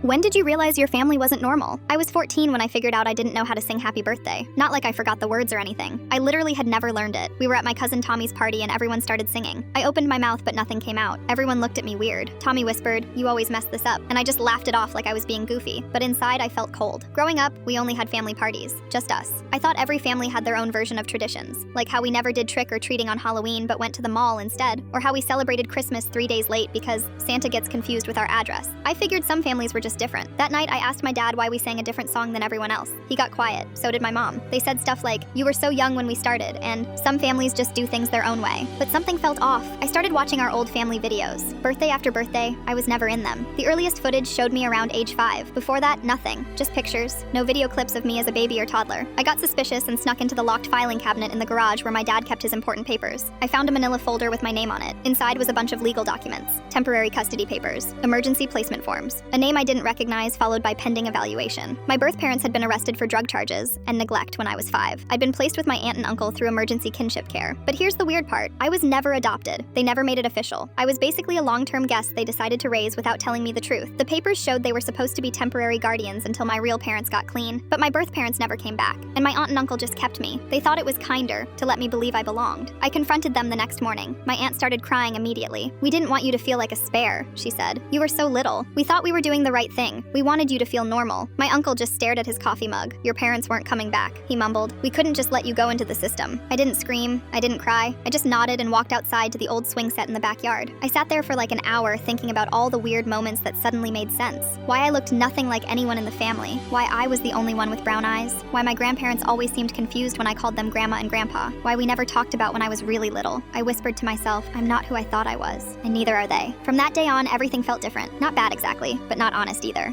When did you realize your family wasn't normal? I was 14 when I figured out I didn't know how to sing happy birthday. Not like I forgot the words or anything. I literally had never learned it. We were at my cousin Tommy's party and everyone started singing. I opened my mouth but nothing came out. Everyone looked at me weird. Tommy whispered, "You always mess this up," and I just laughed it off like I was being goofy. But inside I felt cold. Growing up, we only had family parties. Just us. I thought every family had their own version of traditions. Like how we never did trick-or-treating on Halloween but went to the mall instead. Or how we celebrated Christmas 3 days late because Santa gets confused with our address. I figured some families were just different. That night I asked my dad why we sang a different song than everyone else. He got quiet, so did my mom. They said stuff like, "You were so young when we started," and "Some families just do things their own way." But something felt off. I started watching our old family videos. Birthday after birthday, I was never in them. The earliest footage showed me around age 5. Before that, nothing. Just pictures. No video clips of me as a baby or toddler. I got suspicious and snuck into the locked filing cabinet in the garage where my dad kept his important papers. I found a manila folder with my name on it. Inside was a bunch of legal documents, temporary custody papers, emergency placement forms, a name I didn't recognize followed by pending evaluation. My birth parents had been arrested for drug charges and neglect when I was 5. I'd been placed with my aunt and uncle through emergency kinship care. But here's the weird part. I was never adopted. They never made it official. I was basically a long-term guest they decided to raise without telling me the truth. The papers showed they were supposed to be temporary guardians until my real parents got clean, but my birth parents never came back, and my aunt and uncle just kept me. They thought it was kinder to let me believe I belonged. I confronted them the next morning. My aunt started crying immediately. "We didn't want you to feel like a spare," she said. "You were so little. We thought we were doing the right thing. We wanted you to feel normal." My uncle just stared at his coffee mug. "Your parents weren't coming back," he mumbled. "We couldn't just let you go into the system." I didn't scream. I didn't cry. I just nodded and walked outside to the old swing set in the backyard. I sat there for like an hour thinking about all the weird moments that suddenly made sense. Why I looked nothing like anyone in the family. Why I was the only one with brown eyes. Why my grandparents always seemed confused when I called them grandma and grandpa. Why we never talked about when I was really little. I whispered to myself, "I'm not who I thought I was." And neither are they. From that day on, everything felt different. Not bad exactly, but not honest either.